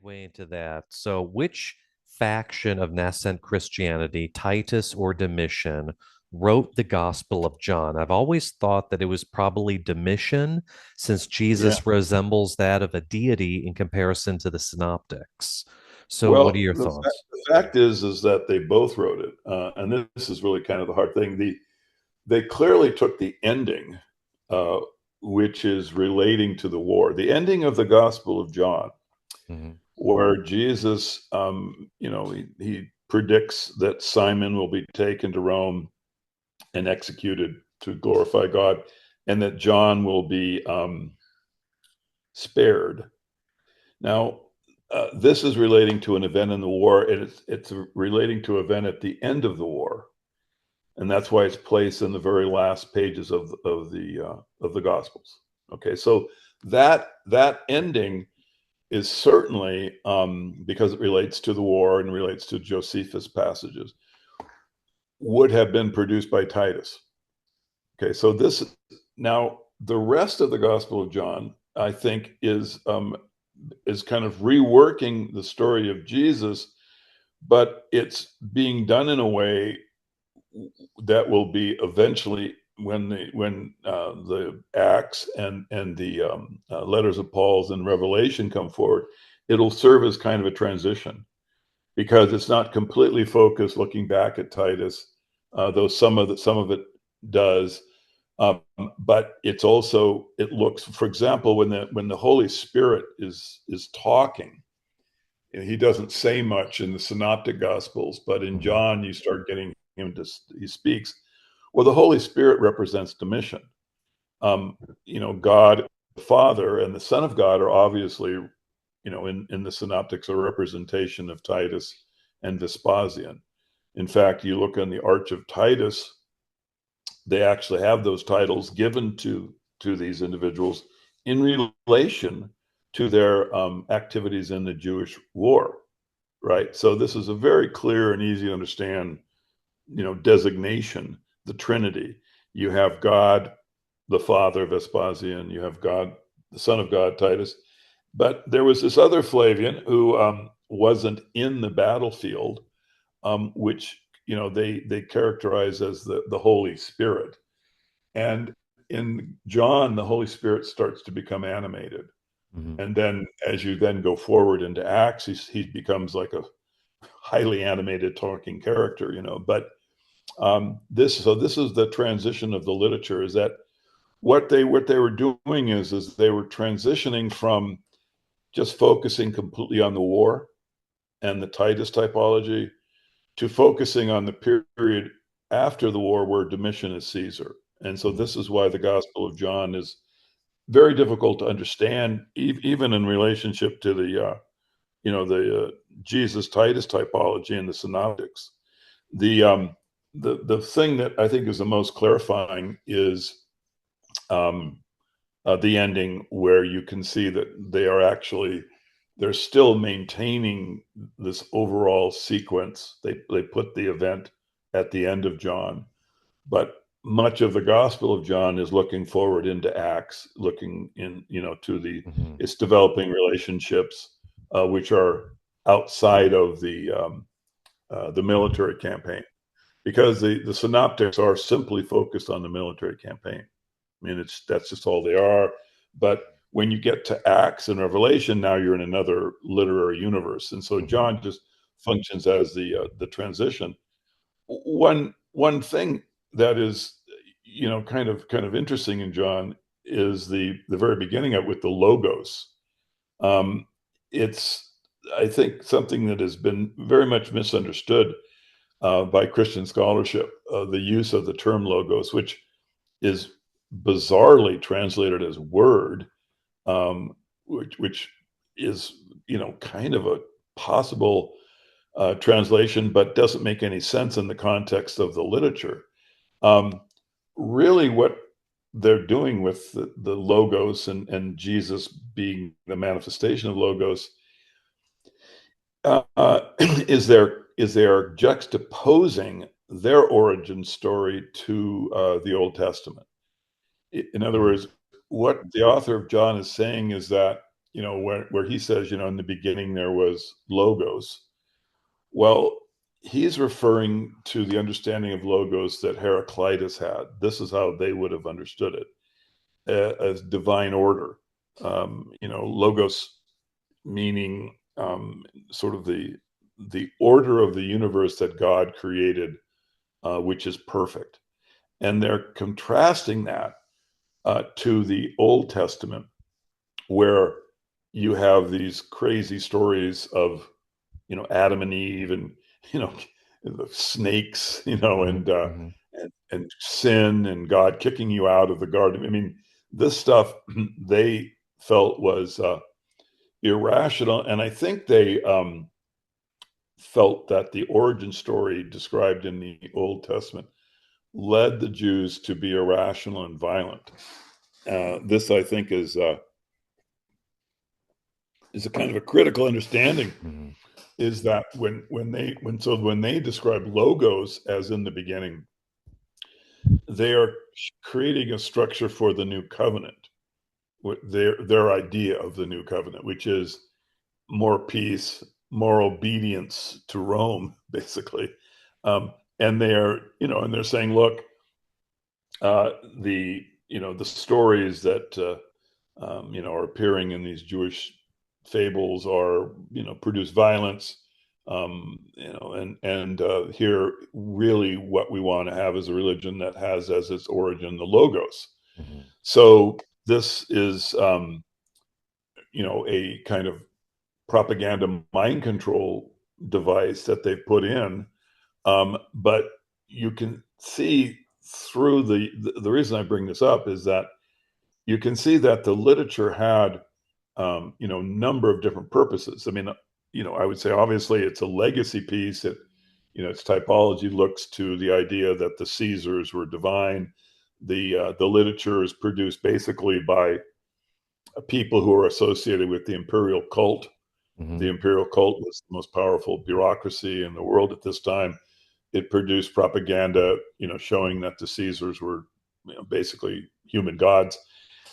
segue into that. So, which faction of nascent Christianity, Titus or Domitian, wrote the Gospel of John? I've always thought that it was probably Domitian, since Yeah. Jesus resembles that of a deity in comparison to the synoptics. So, what are Well, your thoughts? the fact is that they both wrote it, and this is really kind of the hard thing. They clearly took the ending, uh, which is relating to the war, the ending of the Gospel of John, Mhm. where Jesus, he predicts that Simon will be taken to Rome and executed to glorify God, and that John will be spared. Now, this is relating to an event in the war, and it's relating to an event at the end of the war, and that's why it's placed in the very last pages of the Gospels. Okay, so that ending is certainly because it relates to the war and relates to Josephus passages, would have been produced by Titus. Okay, so this now the rest of the Gospel of John, I think, is kind of reworking the story of Jesus, but it's being done in a way that will be eventually when the Acts and the letters of Paul's and Revelation come forward, it'll serve as kind of a transition because it's not completely focused looking back at Titus, though some of it does. Um, but it's also it looks, for example, when the Holy Spirit is talking, he doesn't say much in the synoptic gospels, but in Mhm. John you start getting him to he speaks. Well, the Holy Spirit represents Domitian. God the Father and the Son of God are obviously, in the synoptics, a representation of Titus and Vespasian. In fact, you look on the Arch of Titus, they actually have those titles given to these individuals in relation to their activities in the Jewish war, right? So this is a very clear and easy to understand, designation, the Trinity. You have God, the Father, Vespasian. You have God, the Son of God, Titus. But there was this other Flavian who wasn't in the battlefield, which they characterize as the Holy Spirit. And in John, the Holy Spirit starts to become animated. Mhm. And then as you then go forward into Acts, he becomes like a highly animated talking character, But this is the transition of the literature. Is that what they were doing is they were transitioning from just focusing completely on the war and the Titus typology to focusing on the period after the war where Domitian is Caesar. And so Mhm. this is why the Gospel of John is very difficult to understand, even in relationship to the Jesus Titus typology and the synoptics. The the thing that I think is the most clarifying is um, the ending, where you can see that they're still maintaining this overall sequence. They put the event at the end of John, but much of the Gospel of John is looking forward into Acts, looking in, to Mhm. it's developing relationships which are outside of the military campaign, because the synoptics are simply focused on the military campaign. I mean, that's just all they are. But when you get to Acts and Revelation, now you're in another literary universe, and so Mhm. John just functions as the transition. One thing that is, kind of interesting in John is the very beginning of with the logos. Um, it's, I think, something that has been very much misunderstood by Christian scholarship, the use of the term logos, which is bizarrely translated as word, which is, kind of a possible translation, but doesn't make any sense in the context of the literature. Um, Really, what they're doing with the logos and Jesus being the manifestation of logos is they're juxtaposing their origin story to the Old Testament. In other Mhm. words, what the author of John is saying is that where he says, in the beginning there was logos. Well, he's referring to the understanding of logos that Heraclitus had. This is how they would have understood it, as divine order. Logos meaning sort of the order of the universe that God created, which is perfect. And they're contrasting that to the Old Testament, where you have these crazy stories of Adam and Eve, and you know the snakes, Hmm. Hmm. and sin, and God kicking you out of the garden. I mean, this stuff they felt was irrational, and I think they felt that the origin story described in the Old Testament led the Jews to be irrational and violent. This, I think, is a kind of a critical understanding. Hmm. Is that when they describe logos as in the beginning, they are creating a structure for the new covenant, their idea of the new covenant, which is more peace, more obedience to Rome, basically. And they're saying, look, the stories that are appearing in these Jewish fables are produce violence, and here really what we want to have is a religion that has as its origin the logos. Hmm. So this is a kind of propaganda mind control device that they put in. But you can see through the reason I bring this up is that you can see that the literature had number of different purposes. I mean, I would say obviously it's a legacy piece. Its typology looks to the idea that the Caesars were divine. The literature is produced basically by people who are associated with the imperial cult. The Hmm. imperial cult was the most powerful bureaucracy in the world at this time. It produced propaganda, showing that the Caesars were, basically human gods.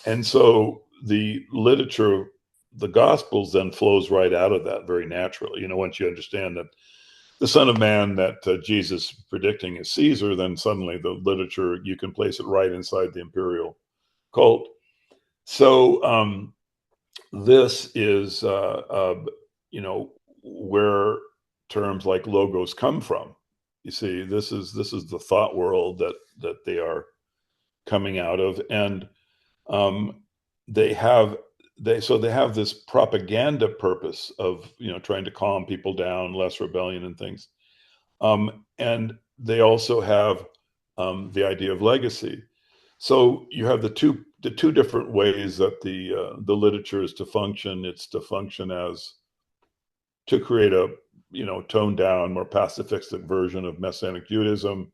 And so the literature, the Gospels, then flows right out of that very naturally. Once you understand that the Son of Man that Jesus is predicting is Caesar, then suddenly the literature, you can place it right inside the imperial cult. So this is, where terms like logos come from. You see, this is the thought world that they are coming out of, and um, they have they have this propaganda purpose of trying to calm people down, less rebellion and things, and they also have the idea of legacy. So you have the two different ways that the literature is to function. It's to function as to create a toned down, more pacifistic version of Messianic Judaism.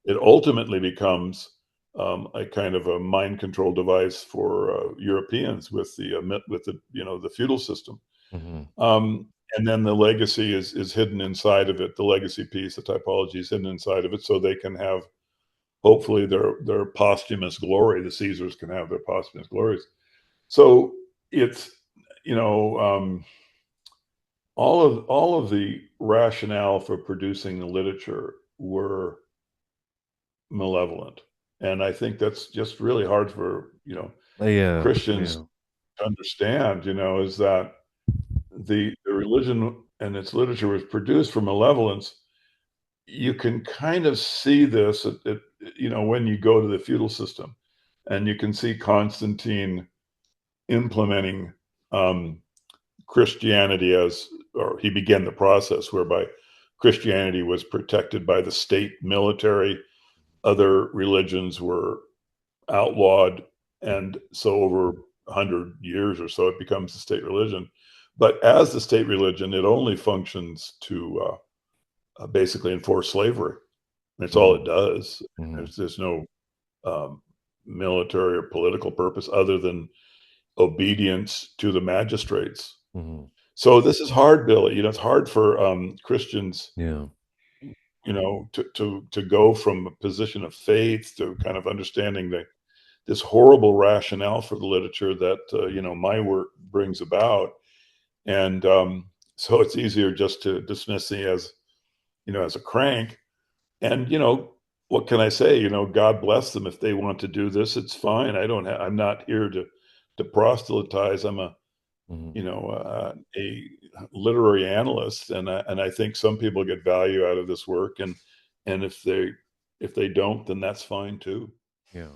It ultimately becomes a kind of a mind control device for Europeans with the feudal system. Hmm. And then the legacy is hidden inside of it. The legacy piece, the typology is hidden inside of it, so they can have hopefully their posthumous glory. The Caesars can have their posthumous glories. So it's you know all of the rationale for producing the literature were malevolent. And I think that's just really hard for, Yeah. Christians Yeah. to understand, is that the religion and its literature was produced for malevolence. You can kind of see this when you go to the feudal system, and you can see Constantine implementing um, Christianity or he began the process whereby Christianity was protected by the state military. Other religions were outlawed, and so over 100 years or so, it becomes a state religion. But as the state religion, it only functions to basically enforce slavery. That's all it Hmm. does. Hmm. There's no um, military or political purpose other than obedience to the magistrates. Hmm. So this is hard, Billy. It's hard for Christians, Yeah. to go from a position of faith to kind of understanding this horrible rationale for the literature that my work brings about, and so it's easier just to dismiss me as as a crank. And what can I say? God bless them if they want to do this. It's fine. I'm not here to proselytize. I'm Mhm. a literary analyst, and I think some people get value out of this work, and if they don't, then that's fine too. Yeah.